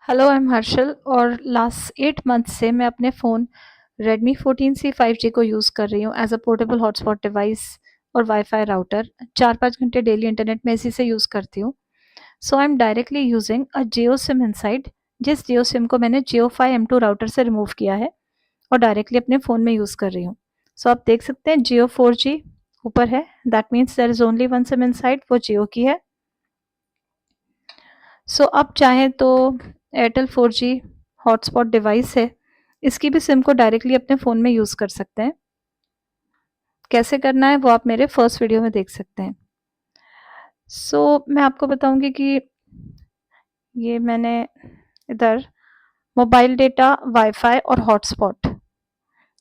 Hello, I am Harshal और last 8 month से मैं अपने फ़ोन Redmi 14C 5G को यूज़ कर रही हूँ as a portable hotspot device और वाईफ़ाई राउटर। 4-5 घंटे डेली इंटरनेट मैं इसी से यूज़ करती हूँ। So I am directly using a Jio sim inside, जिस जियो सिम को मैंने JioFi M2 राउटर से रिमूव किया है और डायरेक्टली अपने फ़ोन में यूज़ कर रही हूँ। सो आप देख सकते हैं जियो 4G ऊपर है, that means there is only one SIM inside, वो जियो की है। सो आप चाहें तो एयरटेल 4G हॉटस्पॉट डिवाइस है, इसकी भी सिम को डायरेक्टली अपने फ़ोन में यूज़ कर सकते हैं। कैसे करना है वो आप मेरे फर्स्ट वीडियो में देख सकते हैं। मैं आपको बताऊँगी कि ये मैंने इधर मोबाइल डेटा, वाईफ़ाई और हॉटस्पॉट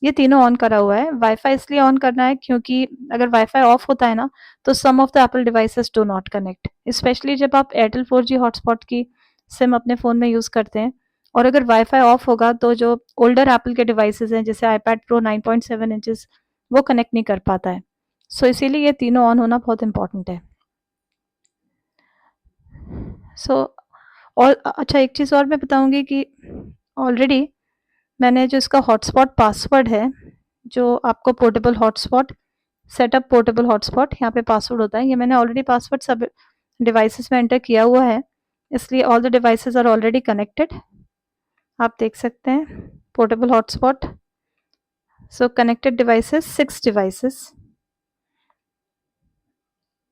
ये तीनों ऑन करा हुआ है। वाईफ़ाई इसलिए ऑन करना है क्योंकि अगर वाईफ़ाई ऑफ होता है ना, तो some of the Apple devices do not connect, specially जब आप एयरटेल 4G हॉटस्पॉट की सिम अपने फ़ोन में यूज़ करते हैं और अगर वाईफ़ाई ऑफ होगा तो जो ओल्डर एप्पल के डिवाइसेस हैं जैसे आईपैड प्रो 9.7 इंचेस वो कनेक्ट नहीं कर पाता है। इसीलिए ये तीनों ऑन होना बहुत इम्पोर्टेंट है। सो और अच्छा, एक चीज़ और मैं बताऊँगी कि ऑलरेडी मैंने जो इसका हॉटस्पॉट पासवर्ड है, जो आपको portable hotspot setup portable hotspot यहाँ पे पासवर्ड होता है, ये मैंने ऑलरेडी पासवर्ड सब डिवाइसेस में एंटर किया हुआ है, इसलिए all the devices are already connected. आप देख सकते हैं portable hotspot. Connected devices 6 devices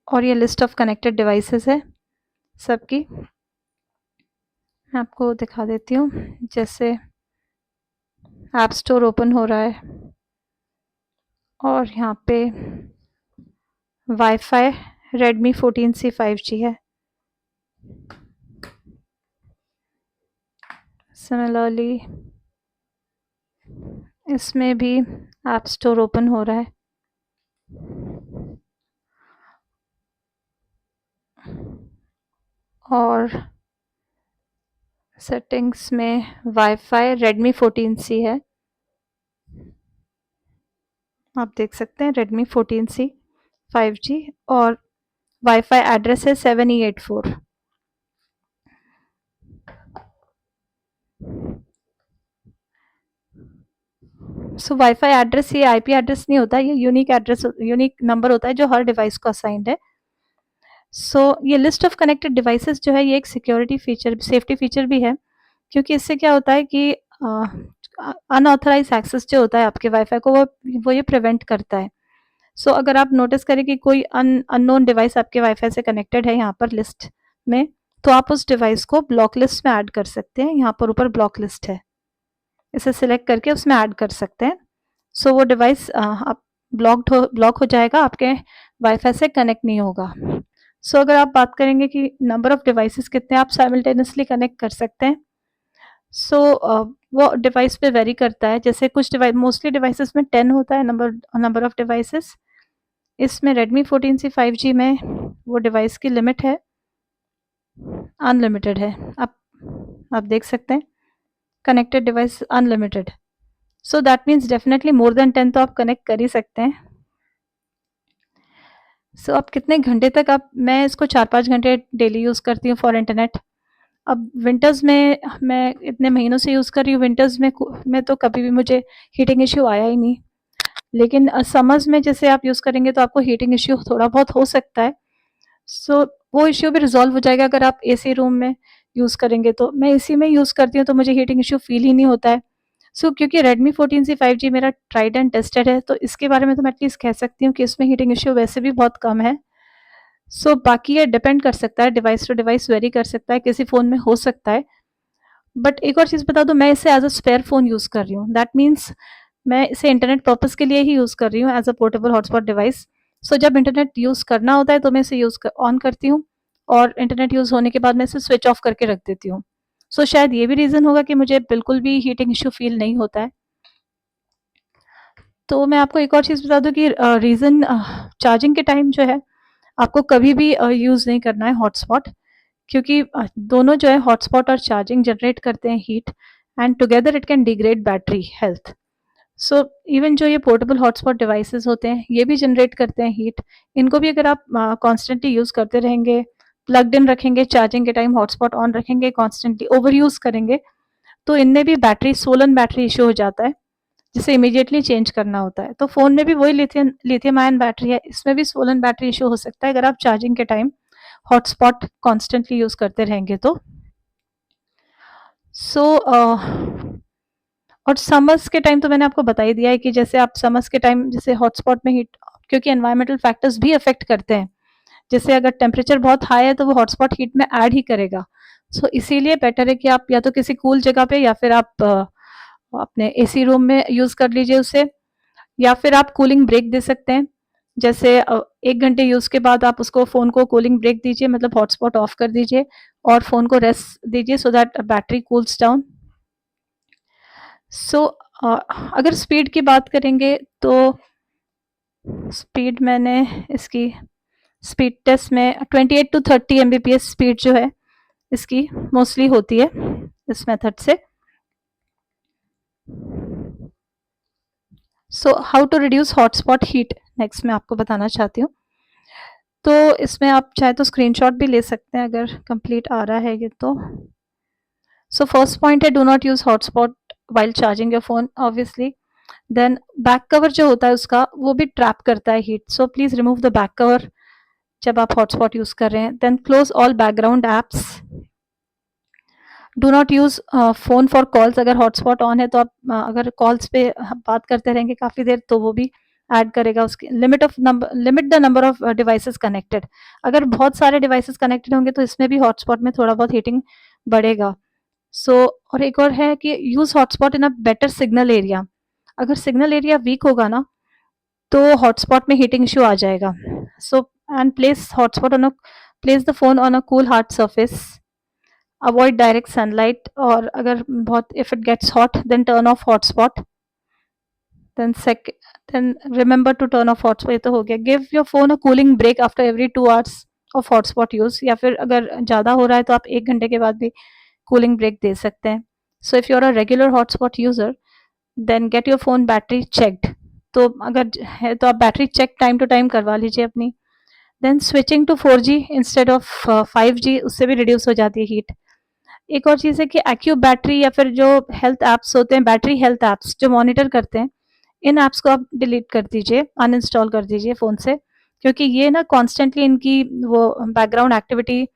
और ये लिस्ट ऑफ कनेक्टेड डिवाइसेस है सबकी। मैं आपको दिखा देती हूँ, जैसे ऐप स्टोर ओपन हो रहा है और यहाँ पे वाईफाई Redmi 14C 5G है। सिमिलरली इसमें भी ऐप स्टोर ओपन हो रहा है और सेटिंग्स में वाईफाई Redmi 14C है। आप देख सकते हैं Redmi 14C 5G और वाईफाई एड्रेस है 7E84। वाईफाई एड्रेस ये आईपी एड्रेस नहीं होता, ये यूनिक एड्रेस, यूनिक नंबर होता है जो हर डिवाइस को असाइंड है। ये लिस्ट ऑफ कनेक्टेड डिवाइसेस जो है ये एक सिक्योरिटी फीचर, सेफ्टी फीचर भी है, क्योंकि इससे क्या होता है कि अनऑथराइज एक्सेस जो होता है आपके वाईफाई को वो ये प्रिवेंट करता है। अगर आप नोटिस करें कि कोई अननोन डिवाइस आपके वाईफाई से कनेक्टेड है यहाँ पर लिस्ट में, तो आप उस डिवाइस को ब्लॉक लिस्ट में ऐड कर सकते हैं। यहाँ पर ऊपर ब्लॉक लिस्ट है, इसे सिलेक्ट करके उसमें ऐड कर सकते हैं। वो डिवाइस आप ब्लॉक हो जाएगा, आपके वाईफाई से कनेक्ट नहीं होगा। अगर आप बात करेंगे कि नंबर ऑफ डिवाइसेस कितने आप साइमल्टेनियसली कनेक्ट कर सकते हैं, वो डिवाइस पे वेरी करता है। जैसे कुछ डिवाइस, मोस्टली डिवाइसेस में 10 होता है नंबर ऑफ डिवाइसेस। इसमें Redmi 14C 5G में वो डिवाइस की लिमिट है, अनलिमिटेड है। आप देख सकते हैं connected device unlimited. That means definitely more than 10 तो आप कनेक्ट कर ही सकते हैं। आप कितने घंटे तक मैं इसको 4-5 घंटे डेली यूज़ करती हूँ फॉर इंटरनेट। अब विंटर्स में मैं इतने महीनों से यूज़ कर रही हूँ, विंटर्स में तो कभी भी मुझे हीटिंग इश्यू आया ही नहीं। लेकिन समर्स में जैसे आप यूज़ करेंगे तो आपको हीटिंग इश्यू थोड़ा बहुत हो सकता है। वो इश्यू भी रिज़ॉल्व हो जाएगा अगर आप एसी रूम में यूज़ करेंगे तो। मैं एसी में यूज़ करती हूँ तो मुझे हीटिंग इश्यू फ़ील ही नहीं होता है। क्योंकि Redmi 14C 5G मेरा ट्राइड एंड टेस्टेड है, तो इसके बारे में तो मैं एटलीस्ट कह सकती हूँ कि इसमें हीटिंग इश्यू वैसे भी बहुत कम है। बाकी ये डिपेंड कर सकता है, डिवाइस टू डिवाइस वेरी कर सकता है, किसी फ़ोन में हो सकता है। बट एक और चीज़ बता दूँ, मैं इसे as a spare phone use कर रही हूँ। दैट मीन्स मैं इसे इंटरनेट पर्पज़ के लिए ही यूज़ कर रही हूँ as a portable hotspot device. जब इंटरनेट यूज़ करना होता है तो मैं इसे ऑन करती हूँ और इंटरनेट यूज़ होने के बाद मैं इसे स्विच ऑफ करके रख देती हूँ। शायद ये भी रीज़न होगा कि मुझे बिल्कुल भी हीटिंग इश्यू फ़ील नहीं होता है। तो मैं आपको एक और चीज़ बता दूँ कि रीज़न चार्जिंग के टाइम जो है, आपको कभी भी यूज़ नहीं करना है हॉटस्पॉट, क्योंकि दोनों जो है हॉटस्पॉट और चार्जिंग जनरेट करते हैं heat, and together it can degrade battery health. Even जो ये पोर्टेबल हॉटस्पॉट डिवाइसेस होते हैं ये भी जनरेट करते हैं हीट। इनको भी अगर आप कॉन्स्टेंटली यूज़ करते रहेंगे प्लग्ड इन रखेंगे, चार्जिंग के टाइम हॉटस्पॉट ऑन रखेंगे, कॉन्स्टेंटली ओवर यूज़ करेंगे, तो इनमें भी बैटरी सोलन बैटरी इश्यू हो जाता है, जिसे इमीडिएटली चेंज करना होता है। तो फ़ोन में भी वही लिथियम आयन बैटरी है, इसमें भी सोलन बैटरी इश्यू हो सकता है अगर आप चार्जिंग के टाइम हॉटस्पॉट कॉन्स्टेंटली यूज़ करते रहेंगे तो। सो और समर्स के टाइम तो मैंने आपको बता ही दिया है कि जैसे आप समर्स के टाइम जैसे हॉटस्पॉट में हीट, क्योंकि एनवायरमेंटल फैक्टर्स भी अफेक्ट करते हैं। जैसे अगर टेम्परेचर बहुत हाई है तो वो हॉटस्पॉट हीट में ऐड ही करेगा। सो इसीलिए बेटर है कि आप या तो किसी कूल जगह पे या फिर आप अपने एसी रूम में यूज़ कर लीजिए उसे, या फिर आप कूलिंग ब्रेक दे सकते हैं। जैसे 1 घंटे यूज़ के बाद आप उसको फ़ोन को कूलिंग ब्रेक दीजिए, मतलब हॉटस्पॉट ऑफ कर दीजिए और फ़ोन को रेस्ट दीजिए so that battery cools down. So अगर स्पीड की बात करेंगे तो स्पीड मैंने इसकी स्पीड टेस्ट में 28 टू 30 एमबीपीएस स्पीड जो है इसकी मोस्टली होती है इस मेथड से। So how to reduce hotspot heat next मैं आपको बताना चाहती हूँ। तो इसमें आप चाहे तो स्क्रीनशॉट भी ले सकते हैं अगर कंप्लीट आ रहा है ये तो। सो फर्स्ट पॉइंट है do not use hotspot while charging your phone obviously. Then back cover जो होता है उसका वो भी ट्रैप करता है heat, so please remove the back cover जब आप हॉटस्पॉट यूज़ कर रहे हैं। Then close all background apps. Do not use phone for calls. अगर हॉटस्पॉट ऑन है तो आप अगर कॉल्स पे बात करते रहेंगे काफ़ी देर तो वो भी ऐड करेगा उसकी limit the number of devices connected. अगर बहुत सारे डिवाइसेस कनेक्टेड होंगे तो इसमें भी हॉटस्पॉट में थोड़ा बहुत हीटिंग बढ़ेगा। सो और एक और है कि use hotspot in a better signal area. अगर सिग्नल एरिया वीक होगा ना तो हॉटस्पॉट में हीटिंग इश्यू आ जाएगा। So and place the phone on a cool hard surface. Avoid direct sunlight, और अगर बहुत if it gets hot then turn off hotspot. Then remember to turn off hotspot. ये तो हो गया। Give your phone a cooling break after every 2 hours of hotspot use, या फिर अगर ज़्यादा हो रहा है तो आप 1 घंटे के बाद भी कूलिंग ब्रेक दे सकते हैं। So if you are a regular hotspot user then get your phone battery checked. तो अगर है तो आप battery check time to time करवा लीजिए अपनी। Then switching to 4G instead of 5G, उससे भी रिड्यूस हो जाती है हीट। एक और चीज़ है कि एक्यू बैटरी या फिर जो हेल्थ ऐप्स होते हैं, बैटरी हेल्थ ऐप्स जो मॉनिटर करते हैं, इन ऐप्स को आप डिलीट कर दीजिए, अनइंस्टॉल कर दीजिए फ़ोन से, क्योंकि ये ना कॉन्स्टेंटली इनकी वो बैकग्राउंड एक्टिविटी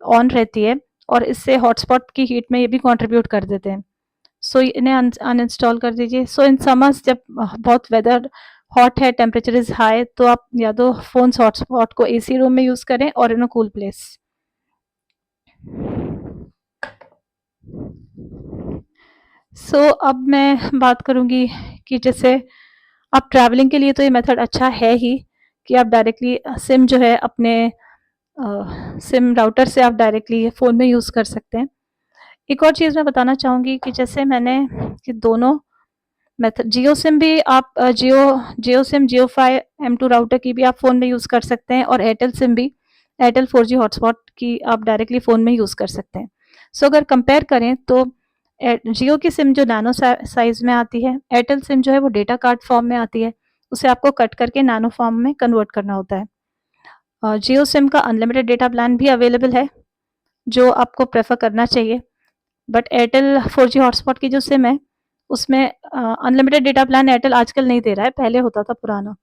ऑन रहती है और इससे हॉटस्पॉट की हीट में ये भी कंट्रीब्यूट कर देते हैं। सो इन्हें अनइंस्टॉल कर दीजिए। सो इन समर्स जब बहुत वेदर हॉट है, टेम्परेचर इज़ हाई, तो आप या तो फ़ोन्स हॉटस्पॉट को एसी रूम में यूज़ करें और इन अ कूल प्लेस। सो अब मैं बात करूँगी कि जैसे आप ट्रैवलिंग के लिए तो ये मेथड अच्छा है ही कि आप डायरेक्टली सिम जो है अपने सिम राउटर से आप डायरेक्टली फ़ोन में यूज़ कर सकते हैं। एक और चीज़ मैं बताना चाहूँगी कि जैसे मैंने कि दोनों मेथड, जियो सिम भी आप जियो सिम जियोफाई M2 राउटर की भी आप फ़ोन में यूज़ कर सकते हैं, और एयरटेल सिम भी एयरटेल 4G हॉटस्पॉट की आप डायरेक्टली फ़ोन में यूज़ कर सकते हैं। सो अगर कंपेयर करें तो जियो की सिम जो नैनो साइज़ में आती है, एयरटेल सिम जो है वो डेटा कार्ड फॉर्म में आती है, उसे आपको कट करके नैनो फॉर्म में कन्वर्ट करना होता है। जियो सिम का अनलिमिटेड डेटा प्लान भी अवेलेबल है जो आपको प्रेफर करना चाहिए, बट एयरटेल 4G हॉटस्पॉट की जो सिम है उसमें अनलिमिटेड डेटा प्लान एयरटेल आजकल नहीं दे रहा है, पहले होता था पुराना।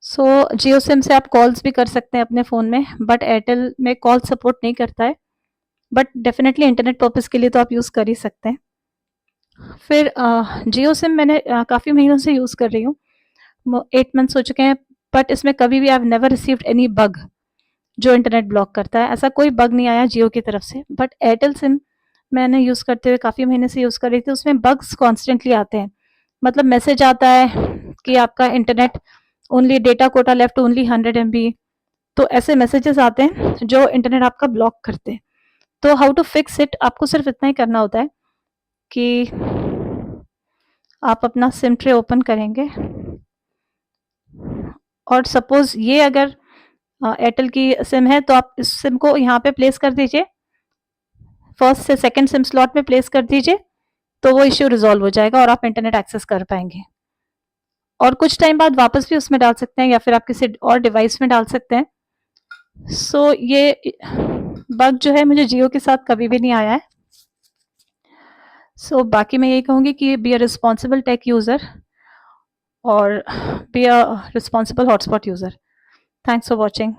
सो जियो सिम से आप कॉल्स भी कर सकते हैं अपने फ़ोन में, बट एयरटेल में कॉल सपोर्ट नहीं करता है, बट डेफिनेटली इंटरनेट पर्पज़ के लिए तो आप यूज़ कर ही सकते हैं। फिर जियो सिम मैंने काफ़ी महीनों से यूज़ कर रही हूँ, 8 मंथ्स हो चुके हैं, बट इसमें कभी भी I have never received any bug जो इंटरनेट ब्लॉक करता है, ऐसा कोई बग नहीं आया जियो की तरफ से। बट एयरटेल सिम मैंने यूज़ करते हुए काफ़ी महीने से यूज़ कर रही थी, उसमें बग्स कॉन्स्टेंटली आते हैं। मतलब मैसेज आता है कि आपका internet only data quota left only 100 MB, तो ऐसे मैसेजेस आते हैं जो इंटरनेट आपका ब्लॉक करते हैं। तो हाउ टू फिक्स इट, आपको सिर्फ इतना ही करना होता है कि आप अपना सिम ट्रे ओपन करेंगे और सपोज़ ये अगर एयरटेल की सिम है तो आप इस सिम को यहाँ पे प्लेस कर दीजिए, फर्स्ट से सेकंड सिम स्लॉट में प्लेस कर दीजिए, तो वो इश्यू रिजॉल्व हो जाएगा और आप इंटरनेट एक्सेस कर पाएंगे। और कुछ टाइम बाद वापस भी उसमें डाल सकते हैं या फिर आप किसी और डिवाइस में डाल सकते हैं। सो ये बग जो है मुझे जियो के साथ कभी भी नहीं आया है। सो बाकी मैं यही कहूँगी कि be a responsible tech user और be a responsible hotspot user. Thanks for watching.